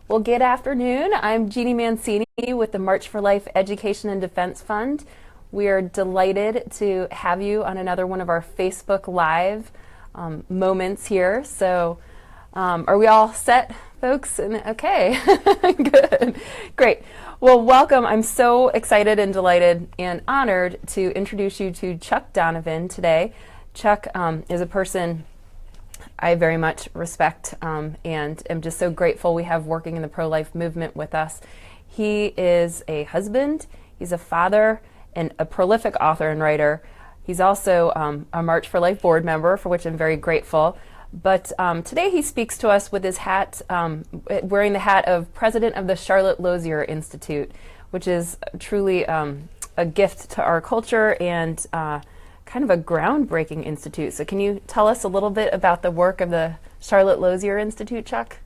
Well, good afternoon. I'm Jeanne Mancini with the March for Life Education and Defense Fund. We are delighted to have you on another one of our Facebook Live moments here. So are we all set, folks? Okay, good, great. Well, welcome. I'm so excited and delighted and honored to introduce you to Chuck Donovan today. Chuck is a person I very much respect and am just so grateful we have working in the pro-life movement with us. He is a husband, he's a father, and a prolific author and writer. He's also a March for Life board member, for which I'm very grateful. But today he speaks to us with his hat, wearing the hat of president of the Charlotte Lozier Institute, which is truly a gift to our culture and kind of a groundbreaking institute. So can you tell us a little bit about the work of the Charlotte Lozier Institute, Chuck?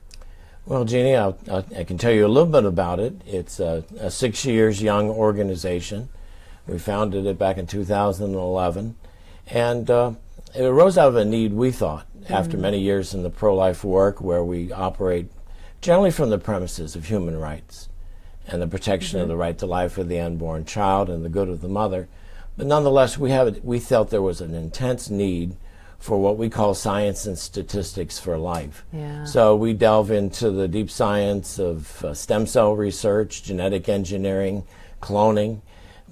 Well, Jeannie, I can tell you a little bit about it. It's a 6 years young organization. We founded it back in 2011, and it arose out of a need, we thought, after many years in the pro-life work, where we operate generally from the premises of human rights and the protection of the right to life of the unborn child and the good of the mother. But nonetheless, we felt there was an intense need for what we call science and statistics for life. Yeah. So we delve into the deep science of stem cell research, genetic engineering, cloning,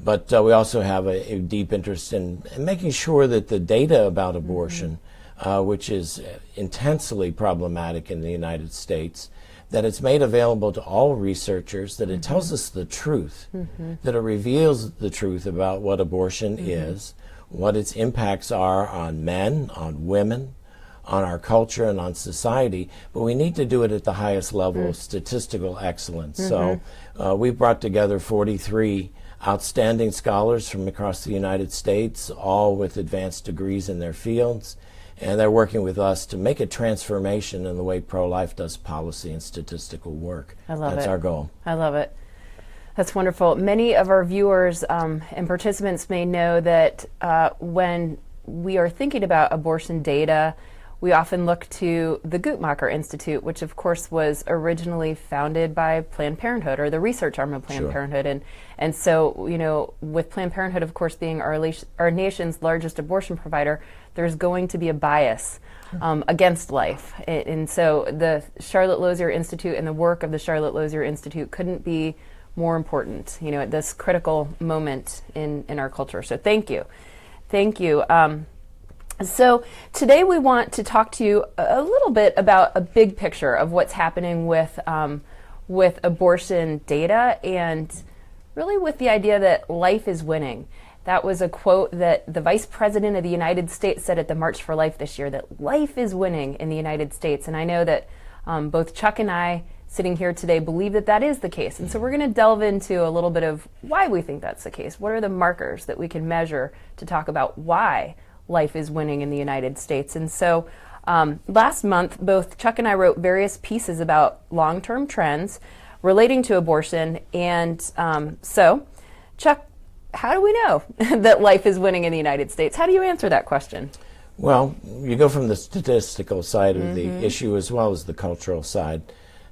but we also have a deep interest in making sure that the data about abortion, which is intensely problematic in the United States, that it's made available to all researchers, that it tells us the truth, that it reveals the truth about what abortion is, what its impacts are on men, on women, on our culture, and on society. But we need to do it at the highest level of statistical excellence. So we've brought together 43 outstanding scholars from across the United States, all with advanced degrees in their fields. And they're working with us to make a transformation in the way pro-life does policy and statistical work. I love it. That's our goal. I love it. That's wonderful. Many of our viewers and participants may know that when we are thinking about abortion data, we often look to the Guttmacher Institute, which of course was originally founded by Planned Parenthood, or the research arm of Planned Parenthood. And so, you know, with Planned Parenthood, of course, being our nation's largest abortion provider, there's going to be a bias against life. And so the Charlotte Lozier Institute and the work of the Charlotte Lozier Institute couldn't be more important, you know, at this critical moment in our culture. So thank you. Thank you. So today we want to talk to you a little bit about a big picture of what's happening with abortion data, and really with the idea that life is winning. That was a quote that the Vice President of the United States said at the March for Life this year, that life is winning in the United States. And I know that both Chuck and I, sitting here today, believe that that is the case. And so we're going to delve into a little bit of why we think that's the case. What are the markers that we can measure to talk about why life is winning in the United States? And so last month, both Chuck and I wrote various pieces about long-term trends relating to abortion. And so, Chuck, how do we know that life is winning in the United States? How do you answer that question? Well, you go from the statistical side of the issue as well as the cultural side.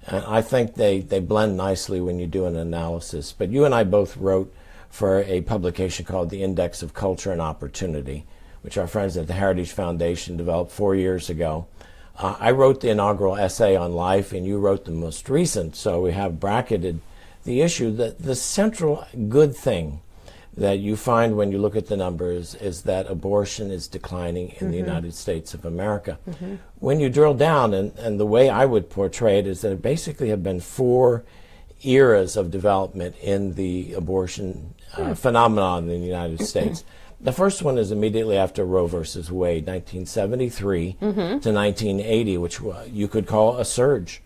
And I think they blend nicely when you do an analysis. But you and I both wrote for a publication called the Index of Culture and Opportunity, which our friends at the Heritage Foundation developed 4 years ago. I wrote the inaugural essay on life, and you wrote the most recent, so we have bracketed the issue that the central good thing that you find when you look at the numbers is that abortion is declining in the United States of America. When you drill down, and the way I would portray it is that it basically have been 4 eras of development in the abortion phenomenon in the United States. The first one is immediately after Roe versus Wade, 1973 to 1980, which you could call a surge.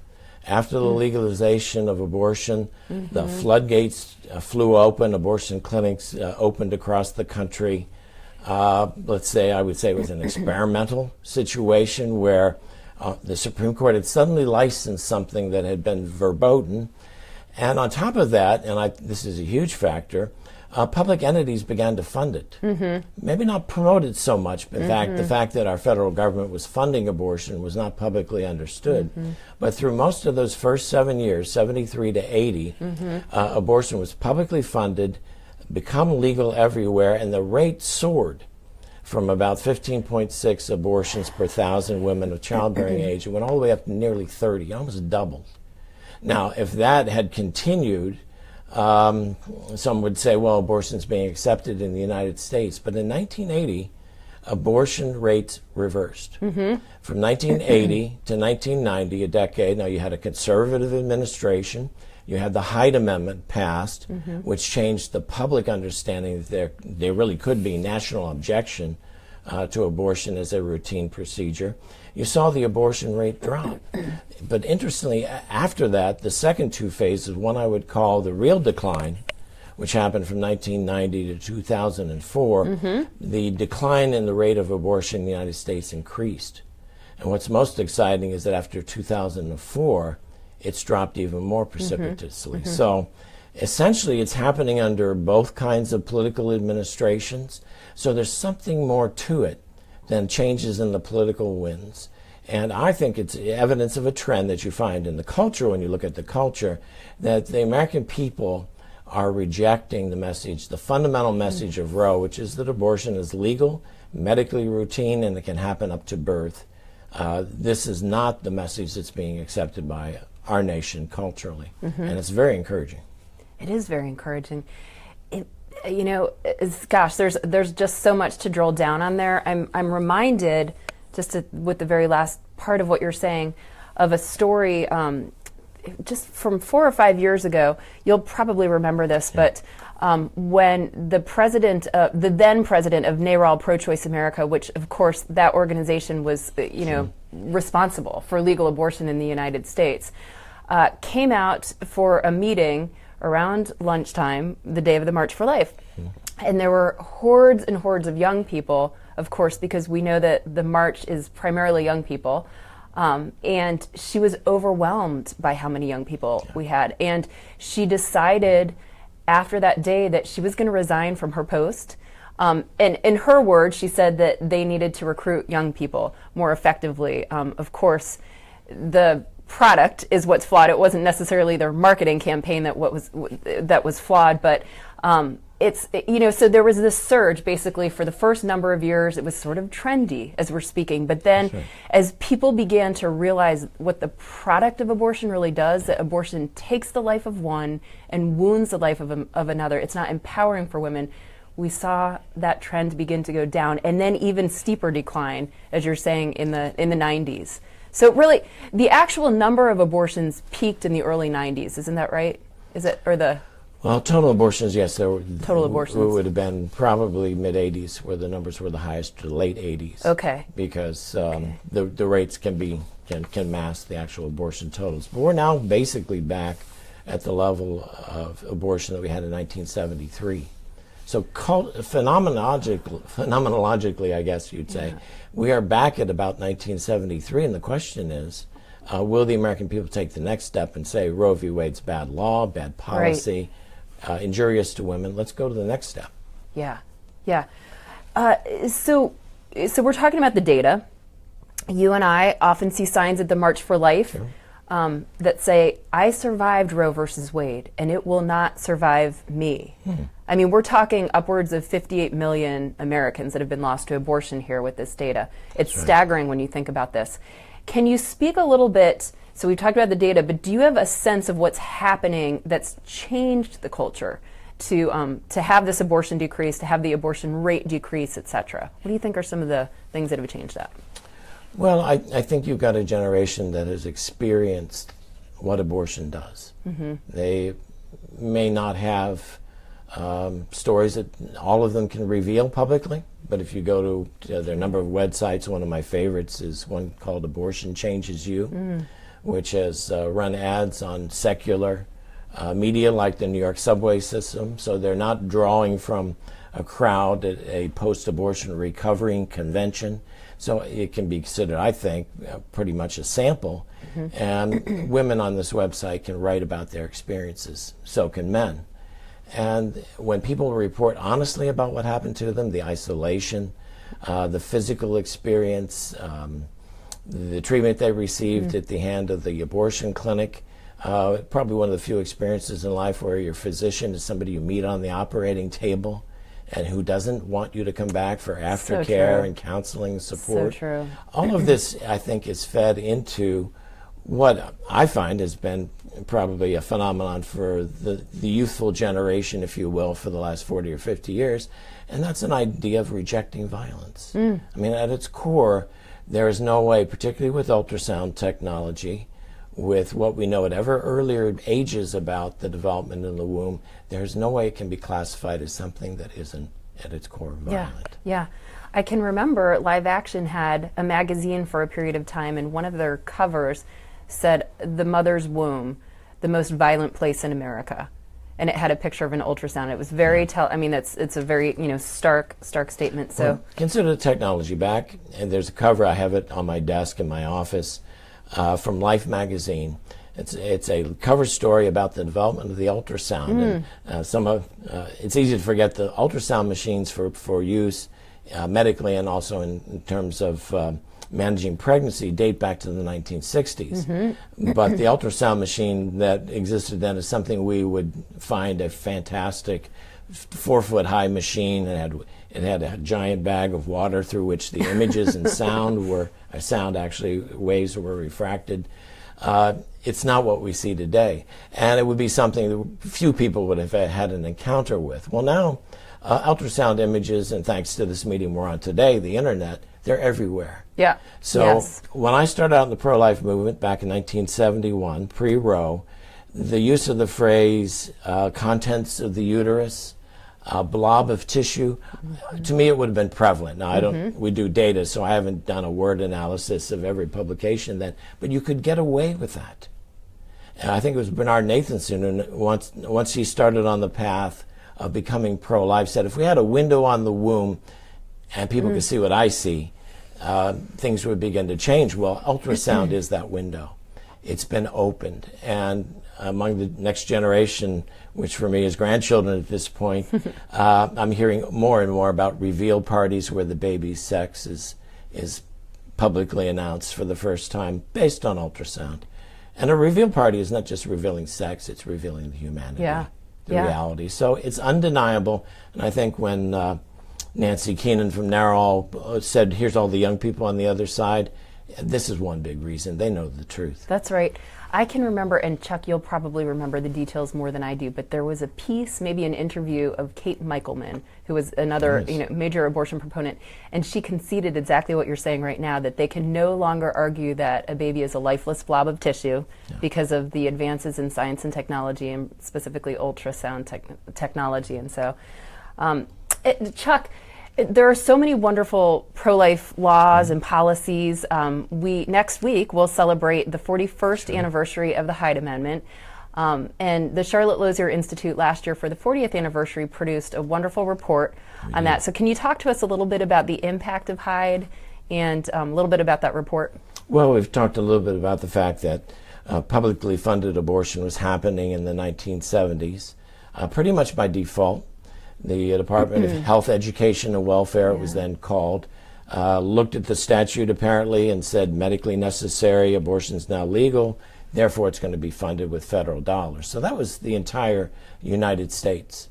After the legalization of abortion, the floodgates flew open, abortion clinics opened across the country. I would say it was an experimental situation where the Supreme Court had suddenly licensed something that had been verboten. And on top of that, and this is a huge factor, public entities began to fund it. Maybe not promote it so much. In fact, the fact that our federal government was funding abortion was not publicly understood. But through most of those first 7 years, 73 to 80, abortion was publicly funded, become legal everywhere, and the rate soared from about 15.6 abortions per 1,000 women of childbearing age. It went all the way up to nearly 30, almost doubled. Now, if that had continued, some would say, well, abortion's being accepted in the United States. But in 1980, abortion rates reversed. From 1980 to 1990, a decade, now you had a conservative administration, you had the Hyde Amendment passed, which changed the public understanding that there really could be national objection to abortion as a routine procedure. You saw the abortion rate drop. But interestingly, after that, the second two phases, one I would call the real decline, which happened from 1990 to 2004, the decline in the rate of abortion in the United States increased. And what's most exciting is that after 2004, it's dropped even more precipitously. So essentially, it's happening under both kinds of political administrations. So there's something more to it than changes in the political winds. And I think it's evidence of a trend that you find in the culture when you look at the culture, that the American people are rejecting the message, the fundamental message of Roe, which is that abortion is legal, medically routine, and it can happen up to birth. This is not the message that's being accepted by our nation culturally. And it's very encouraging. It is very encouraging. You know, gosh, there's just so much to drill down on there. I'm reminded, with the very last part of what you're saying, of a story just from 4 or 5 years ago. You'll probably remember this, but when the then president of NARAL, Pro-Choice America, which of course that organization was, responsible for legal abortion in the United States, came out for a meeting around lunchtime, the day of the March for Life. And there were hordes and hordes of young people, of course, because we know that the march is primarily young people. And she was overwhelmed by how many young people we had. And she decided after that day that she was going to resign from her post. And in her words, she said that they needed to recruit young people more effectively. Of course, the product is what's flawed. It wasn't necessarily their marketing campaign that was flawed, but so there was this surge basically for the first number of years. It was sort of trendy as we're speaking, but then as people began to realize what the product of abortion really does, that abortion takes the life of one and wounds the life of another, it's not empowering for women, we saw that trend begin to go down, and then even steeper decline, as you're saying, in the 90s. So really, the actual number of abortions peaked in the early 90s, isn't that right? Is it, or the... Well, total abortions, yes. Total abortions. It would have been probably mid-'80s where the numbers were the highest, to the late '80s. Okay. Because the rates can mask the actual abortion totals. But we're now basically back at the level of abortion that we had in 1973. So phenomenologically, I guess you'd say, we are back at about 1973, and the question is, will the American people take the next step and say Roe v. Wade's bad law, bad policy, injurious to women? Let's go to the next step. Yeah. So we're talking about the data. You and I often see signs at the March for Life that say, I survived Roe versus Wade, and it will not survive me. I mean, we're talking upwards of 58 million Americans that have been lost to abortion here with this data. It's staggering when you think about this. Can you speak a little bit, so we've talked about the data, but do you have a sense of what's happening that's changed the culture to have this abortion decrease, to have the abortion rate decrease, et cetera? What do you think are some of the things that have changed that? Well, I think you've got a generation that has experienced what abortion does. They may not have stories that all of them can reveal publicly, but if you go to their number of websites, one of my favorites is one called Abortion Changes You, which has run ads on secular media like the New York subway system, so they're not drawing from a crowd at a post-abortion recovering convention. So it can be considered, I think, pretty much a sample. And women on this website can write about their experiences. So can men. And when people report honestly about what happened to them, the isolation, the physical experience, the treatment they received at the hand of the abortion clinic, probably one of the few experiences in life where your physician is somebody you meet on the operating table and who doesn't want you to come back for aftercare and counseling and support. So true. All of this, I think, is fed into what I find has been probably a phenomenon for the youthful generation, if you will, for the last 40 or 50 years, and that's an idea of rejecting violence. I mean, at its core, there is no way, particularly with ultrasound technology, with what we know at ever earlier ages about the development in the womb, there's no way it can be classified as something that isn't at its core violent. Yeah. I can remember Live Action had a magazine for a period of time, and one of their covers said, "The mother's womb, the most violent place in America." And it had a picture of an ultrasound. It was very it's a very, stark statement. So well, consider the technology back, and there's a cover, I have it on my desk in my office, from Life magazine. It's a cover story about the development of the ultrasound. And it's easy to forget the ultrasound machines for use medically and also in terms of managing pregnancy date back to the 1960s. But the ultrasound machine that existed then is something we would find a fantastic 4-foot-high machine. It had a giant bag of water through which the images and sound actually waves were refracted. It's not what we see today. And it would be something that few people would have had an encounter with. Well, now, ultrasound images, and thanks to this medium we're on today, the internet, they're everywhere. Yeah. So when I started out in the pro-life movement back in 1971, pre-Roe, the use of the phrase contents of the uterus, a blob of tissue, to me it would have been prevalent. Now we do data, so I haven't done a word analysis of every publication then, but you could get away with that. And I think it was Bernard Nathanson who once he started on the path of becoming pro-life said, if we had a window on the womb and people could see what I see, things would begin to change. Well, ultrasound is that window. It's been opened, and among the next generation, which for me is grandchildren at this point, I'm hearing more and more about reveal parties where the baby's sex is publicly announced for the first time based on ultrasound. And a reveal party is not just revealing sex, it's revealing the humanity, the reality. So it's undeniable, and I think when Nancy Keenan from Narol said, here's all the young people on the other side, this is one big reason. They know the truth. That's right. I can remember, and Chuck, you'll probably remember the details more than I do, but there was a piece, maybe an interview of Kate Michelman, who was another major abortion proponent, and she conceded exactly what you're saying right now, that they can no longer argue that a baby is a lifeless blob of tissue because of the advances in science and technology, and specifically ultrasound technology. And so, Chuck, there are so many wonderful pro-life laws and policies. Next week we'll celebrate the 41st anniversary of the Hyde Amendment. And the Charlotte Lozier Institute last year for the 40th anniversary produced a wonderful report on that. So can you talk to us a little bit about the impact of Hyde and a little bit about that report? Well, we've talked a little bit about the fact that publicly funded abortion was happening in the 1970s, pretty much by default. The Department of Health, Education, and Welfare, it was then called, looked at the statute apparently and said medically necessary, abortion's now legal, therefore it's going to be funded with federal dollars. So that was the entire United States.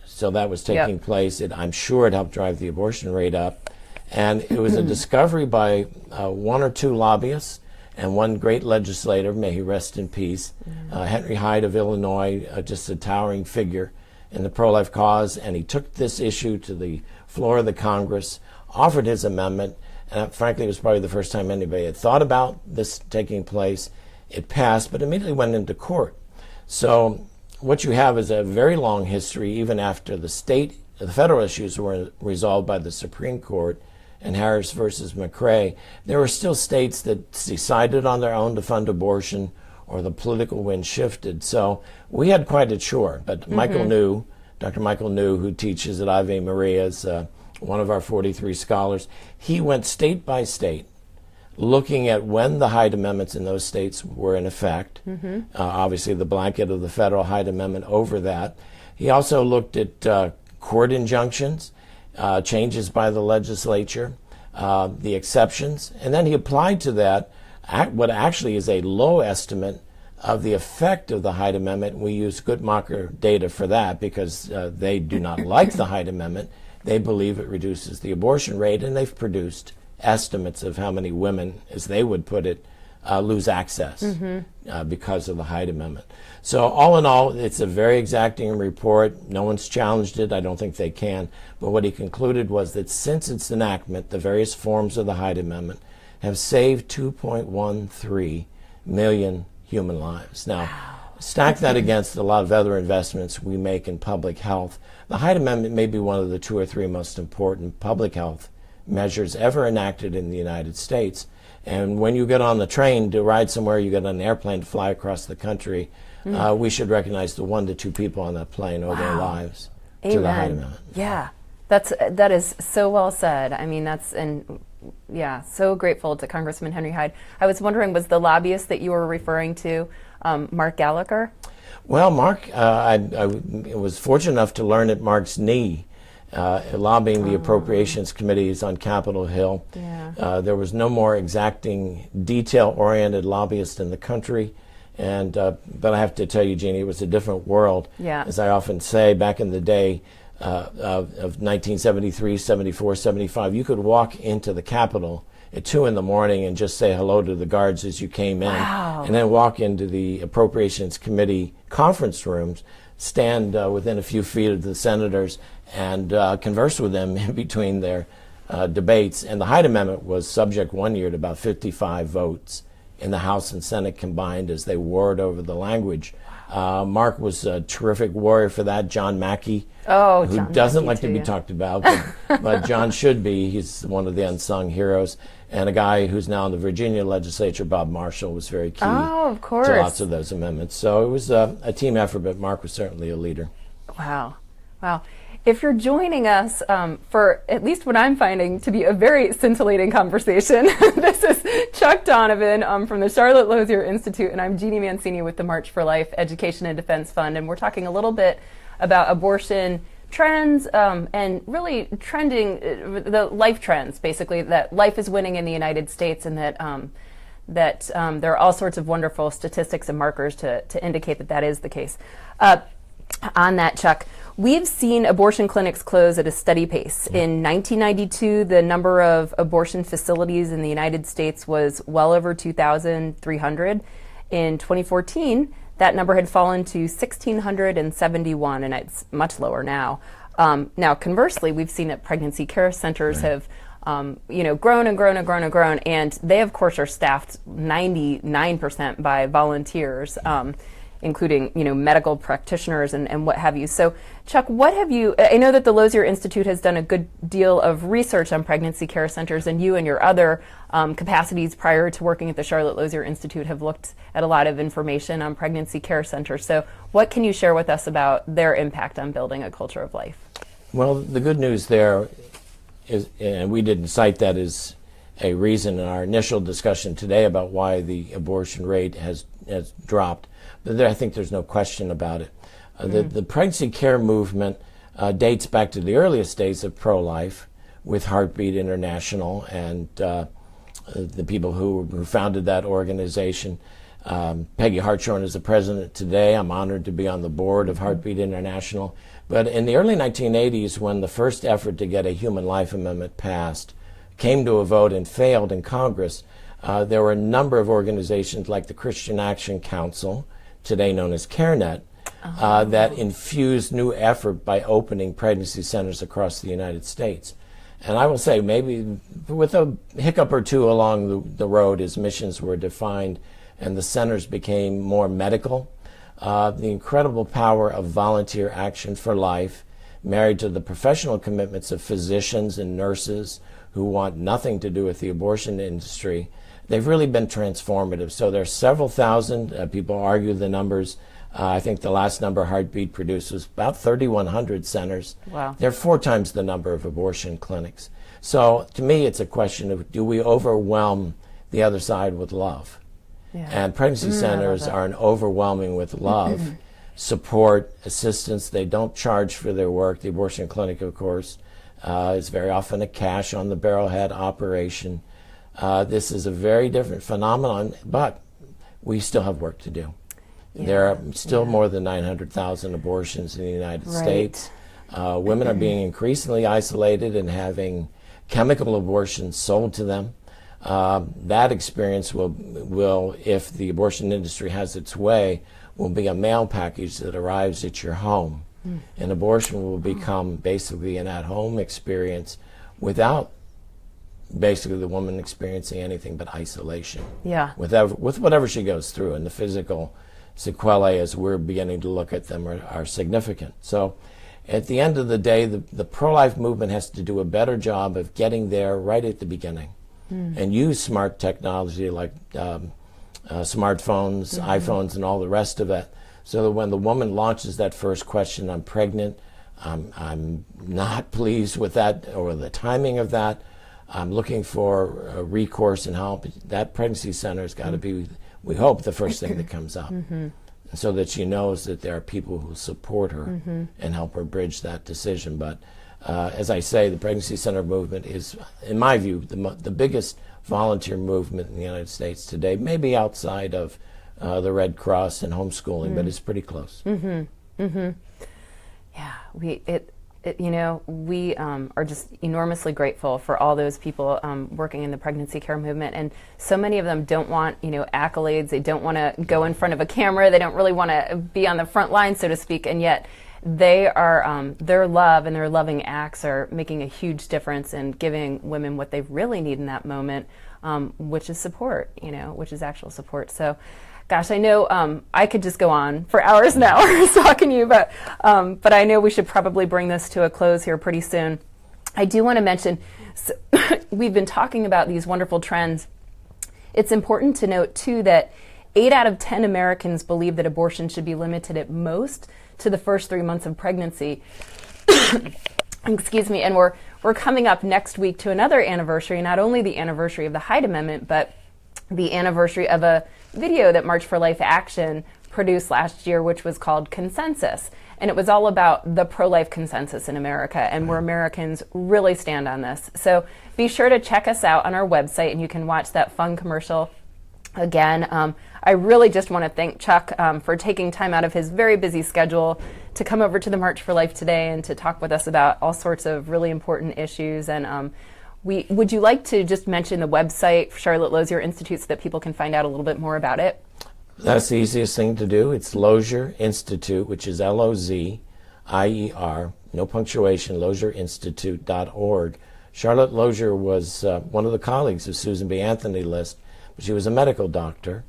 So that was taking place. I'm sure it helped drive the abortion rate up. And it was a discovery by one or two lobbyists and one great legislator, may he rest in peace, Henry Hyde of Illinois, just a towering figure in the pro-life cause, and he took this issue to the floor of the Congress, offered his amendment, and frankly it was probably the first time anybody had thought about this taking place. It passed, but immediately went into court. So what you have is a very long history, even after the federal issues were resolved by the Supreme Court in Harris versus McRae. There were still states that decided on their own to fund abortion, or the political wind shifted. So we had quite a chore. But Dr. Michael New, who teaches at Ave Maria, is one of our 43 scholars. He went state by state, looking at when the Hyde Amendments in those states were in effect. Obviously the blanket of the federal Hyde Amendment over that. He also looked at court injunctions, changes by the legislature, the exceptions, and then he applied to that what actually is a low estimate of the effect of the Hyde Amendment. We use Guttmacher data for that because they do not like the Hyde Amendment. They believe it reduces the abortion rate, and they've produced estimates of how many women, as they would put it, lose access because of the Hyde Amendment. So all in all, it's a very exacting report. No one's challenged it. I don't think they can. But what he concluded was that since its enactment, the various forms of the Hyde Amendment have saved 2.13 million human lives. Now, stack that against a lot of other investments we make in public health. The Hyde Amendment may be one of the 2 or 3 most important public health measures ever enacted in the United States. And when you get on the train to ride somewhere, you get on an airplane to fly across the country, we should recognize the 1 to 2 people on that plane owe their lives to the Hyde Amendment. Yeah, that is so well said. I mean, so grateful to Congressman Henry Hyde. I was wondering, was the lobbyist that you were referring to Mark Gallagher? Well, Mark, I was fortunate enough to learn at Mark's knee, lobbying the appropriations committees on Capitol Hill. Yeah. There was no more exacting, detail-oriented lobbyist in the country. And but I have to tell you, Jeanne, it was a different world. Yeah. As I often say, back in the day of 1973, 74, 75, you could walk into the Capitol at 2 in the morning and just say hello to the guards as you came in, and then walk into the Appropriations Committee conference rooms, stand within a few feet of the senators, and converse with them in between their debates. And the Hyde Amendment was subject one year to about 55 votes in the House and Senate combined as they warred over the language. Mark was a terrific warrior for that. John Mackey, who doesn't like to be talked about, but John should be. He's one of the unsung heroes. And a guy who's now in the Virginia legislature, Bob Marshall, was very key of course. to lots of those amendments. So it was a team effort, but Mark was certainly a leader. Wow. If you're joining us for at least what I'm finding to be a very scintillating conversation, this is Chuck Donovan from the Charlotte Lozier Institute, and I'm Jeanne Mancini with the March for Life Education and Defense Fund, and we're talking a little bit about abortion trends and really trending, the life trends, basically, that life is winning in the United States, and that there are all sorts of wonderful statistics and markers to indicate that is the case. On that, Chuck, we've seen abortion clinics close at a steady pace. In 1992, the number of abortion facilities in the United States was well over 2,300. In 2014, that number had fallen to 1,671, and it's much lower now. Now, conversely, we've seen that pregnancy care centers have grown and grown and grown and grown, and they, of course, are staffed 99% by volunteers. Including, medical practitioners and what have you. So, Chuck, I know that the Lozier Institute has done a good deal of research on pregnancy care centers, and you and your other capacities prior to working at the Charlotte Lozier Institute have looked at a lot of information on pregnancy care centers. So what can you share with us about their impact on building a culture of life? Well, the good news there is, and we didn't cite that as a reason in our initial discussion today about why the abortion rate has dropped. But I think there's no question about it. The pregnancy care movement dates back to the earliest days of pro-life with Heartbeat International and the people who founded that organization. Peggy Hartshorn is the president today. I'm honored to be on the board of Heartbeat International. But in the early 1980s, when the first effort to get a human life amendment passed came to a vote and failed in Congress, there were a number of organizations like the Christian Action Council, today known as CareNet, that infused new effort by opening pregnancy centers across the United States. And I will say, maybe with a hiccup or two along the road as missions were defined and the centers became more medical, the incredible power of volunteer action for life, married to the professional commitments of physicians and nurses who want nothing to do with the abortion industry, they've really been transformative. So there's several thousand. People argue the numbers. I think the last number Heartbeat produced was about 3,100 centers. Wow. They're 4 times the number of abortion clinics. So to me, it's a question of, do we overwhelm the other side with love? Yeah. And pregnancy centers are an overwhelming with love. support, assistance. They don't charge for their work. The abortion clinic, of course, is very often a cash on the barrelhead operation. This is a very different phenomenon, but we still have work to do. Yeah. There are still more than 900,000 abortions in the United States. Women are being increasingly isolated and having chemical abortions sold to them. That experience will, if the abortion industry has its way, will be a mail package that arrives at your home. And abortion will become basically an at-home experience without basically the woman experiencing anything but isolation. Yeah. With whatever she goes through, and the physical sequelae, as we're beginning to look at them, are significant. So at the end of the day, the pro-life movement has to do a better job of getting there right at the beginning and use smart technology like smartphones, iPhones, and all the rest of it, so that when the woman launches that first question, I'm pregnant, I'm not pleased with that or the timing of that, I'm looking for recourse and help, that pregnancy center has got to be, we hope, the first thing that comes up. So that she knows that there are people who support her and help her bridge that decision. But as I say, the pregnancy center movement is, in my view, the biggest volunteer movement in the United States today, maybe outside of the Red Cross and homeschooling, but it's pretty close. Yeah, we are just enormously grateful for all those people working in the pregnancy care movement, and so many of them don't want, accolades. They don't want to go in front of a camera. They don't really want to be on the front line, so to speak, and yet they are, their love and their loving acts are making a huge difference in giving women what they really need in that moment, which is support, which is actual support. So, gosh, I know I could just go on for hours and hours talking to you, but I know we should probably bring this to a close here pretty soon. I do want to mention, we've been talking about these wonderful trends. It's important to note, too, that 8 out of 10 Americans believe that abortion should be limited at most to the first 3 months of pregnancy. Excuse me, and we're coming up next week to another anniversary, not only the anniversary of the Hyde Amendment, but the anniversary of a video that March for Life Action produced last year, which was called Consensus. And it was all about the pro-life consensus in America and where Americans really stand on this. So be sure to check us out on our website, and you can watch that fun commercial again. I really just want to thank Chuck for taking time out of his very busy schedule to come over to the March for Life today and to talk with us about all sorts of really important issues. And would you like to just mention the website, Charlotte Lozier Institute, so that people can find out a little bit more about it? That's the easiest thing to do. It's Lozier Institute, which is L-O-Z-I-E-R, no punctuation, lozierinstitute.org. Charlotte Lozier was one of the colleagues of Susan B. Anthony List, but she was a medical doctor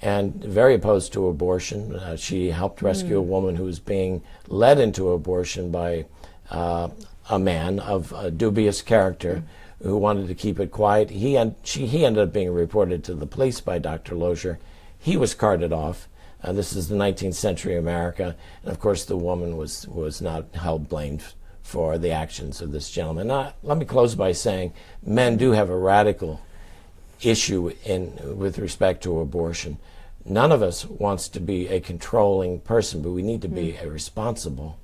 and very opposed to abortion. She helped rescue a woman who was being led into abortion by a man of a dubious character who wanted to keep it quiet. He ended up being reported to the police by Dr. Lozier. He was carted off. This is the 19th century America. And of course, the woman was not held blamed for the actions of this gentleman. Now, let me close by saying men do have a radical issue with respect to abortion. None of us wants to be a controlling person, but we need to be a responsible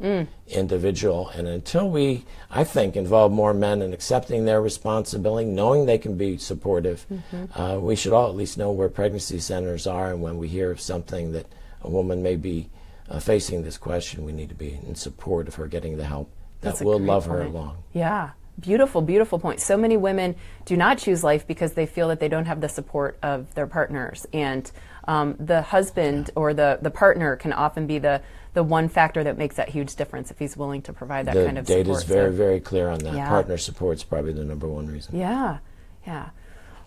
individual. And until we, I think, involve more men in accepting their responsibility, knowing they can be supportive, we should all at least know where pregnancy centers are, and when we hear of something that a woman may be facing this question, we need to be in support of her getting the help that will love her along. Yeah. Beautiful, beautiful point. So many women do not choose life because they feel that they don't have the support of their partners. And the husband or the partner can often be the one factor that makes that huge difference if he's willing to provide that kind of support. The data is very, very clear on that. Yeah. Partner support is probably the number one reason. Yeah, yeah.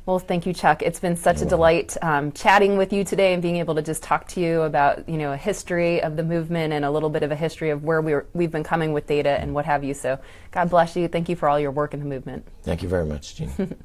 Well, thank you, Chuck. It's been such a delight chatting with you today and being able to just talk to you about, a history of the movement and a little bit of a history of where we've been coming with data and what have you. So God bless you. Thank you for all your work in the movement. Thank you very much, Jeanne.